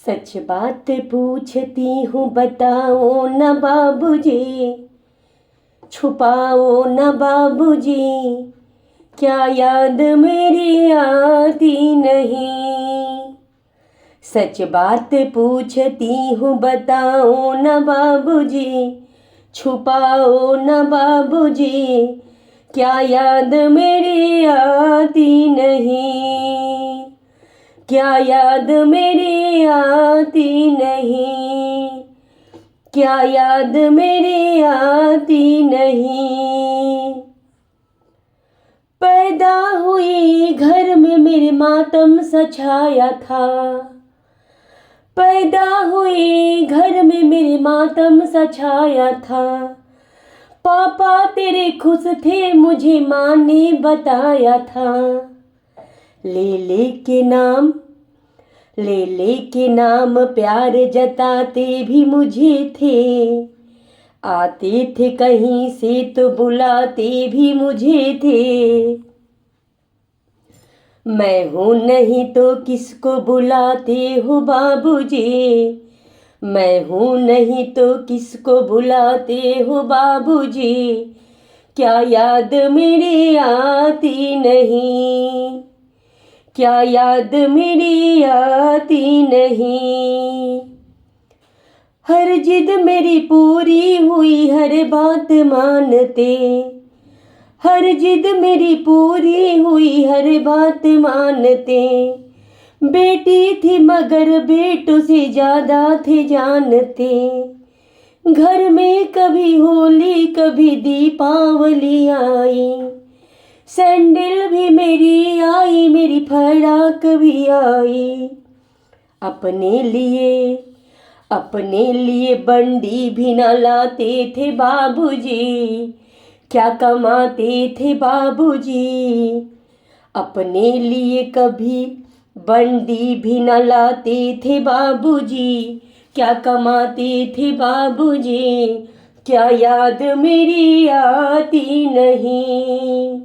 सच बात पूछती हूँ बताओ न बाबूजी, छुपाओ न बाबूजी, क्या याद मेरी आती नहीं। सच बात पूछती हूँ बताओ न बाबूजी, छुपाओ न बाबूजी, क्या याद मेरी आती नहीं। क्या याद मेरी आती नहीं, क्या याद मेरी आती नहीं। पैदा हुई घर में मेरे मातम सा छाया था, पैदा हुई घर में मेरे मातम सा छाया था। पापा तेरे खुश थे मुझे माँ ने बताया था। ले ले के नाम प्यार जताते भी मुझे थे, आते थे कहीं से तो बुलाते भी मुझे थे। मैं हूँ नहीं तो किसको बुलाते हो बाबूजी, मैं हूँ नहीं तो किसको बुलाते हो बाबूजी, क्या याद मेरी आती नहीं, क्या याद मेरी आती नहीं। हर जिद मेरी पूरी हुई हर बात मानते, हर जिद मेरी पूरी हुई हर बात मानते। बेटी थी मगर बेटों से ज़्यादा थे जानते। घर में कभी होली कभी दीपावली आई, सैंडल भी मेरी आई मेरी फराक भी आई। अपने लिए बंडी भी न लाते थे बाबूजी, क्या कमाते थे बाबूजी। अपने लिए कभी बंडी भी न लाते थे बाबूजी, क्या कमाते थे बाबूजी, क्या याद मेरी आती नहीं,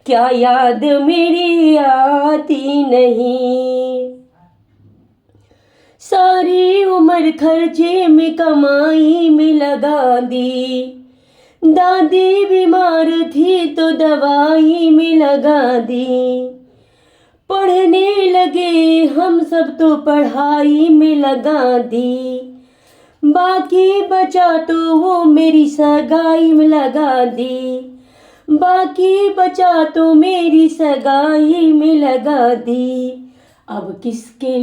क्या याद मेरी आती नहीं। सारी उम्र खर्चे में कमाई में लगा दी, दादी बीमार थी तो दवाई में लगा दी। पढ़ने लगे हम सब तो पढ़ाई में लगा दी, बाकी बचा तो वो मेरी सगाई में लगा दी, बाकी बचा तो मेरी सगाई में लगा दी। अब किसके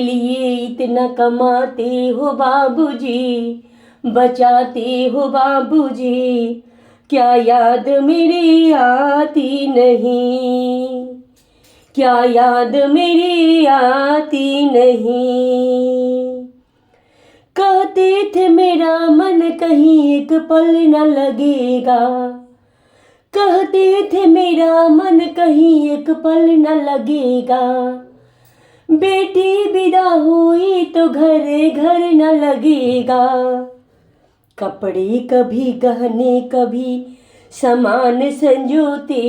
लिए इतना कमाते हो बाबूजी, बचाते हो बाबूजी, क्या याद मेरी आती नहीं, क्या याद मेरी आती नहीं। कहते थे मेरा मन कहीं एक पल न लगेगा, कहते थे मेरा मन कहीं एक पल न लगेगा। बेटी विदा हुई तो घर घर न लगेगा। कपड़े कभी गहने कभी सामान संजोते,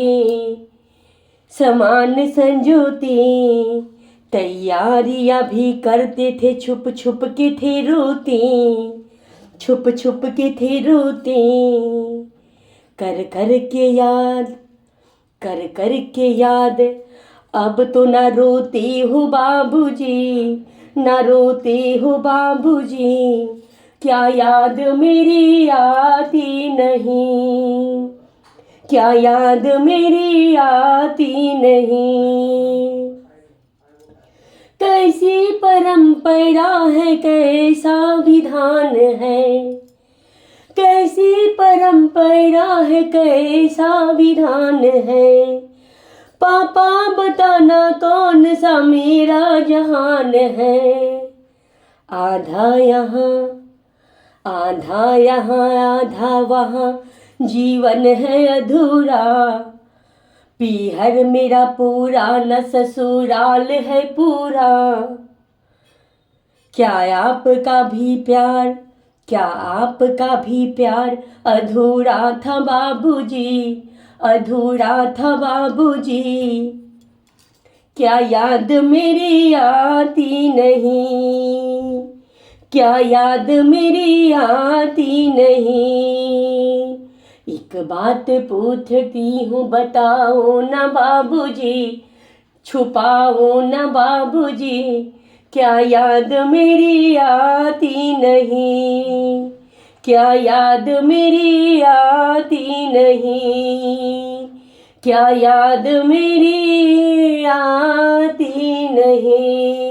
तैयारियां भी करते थे छुप छुप के थे रोते, छुप छुप के थे रोते। कर कर के याद अब तो न रोते हो बाबूजी, न रोते हो बाबूजी, क्या याद मेरी आती नहीं, क्या याद मेरी आती नहीं। कैसी परंपरा है कैसा विधान है, कैसी परंपरा है कैसा विधान है। पापा बताना कौन सा मेरा जहान है। आधा यहाँ आधा वहाँ, जीवन है अधूरा। पीहर मेरा पूरा न ससुराल है पूरा। क्या आपका भी प्यार अधूरा था बाबूजी, अधूरा था बाबूजी। क्या याद मेरी आती नहीं, क्या याद मेरी आती नहीं। एक बात पूछती हूँ बताओ ना बाबूजी, छुपाओ ना बाबूजी, क्या याद मेरी आती नहीं, क्या याद मेरी आती नहीं, क्या याद मेरी आती नहीं।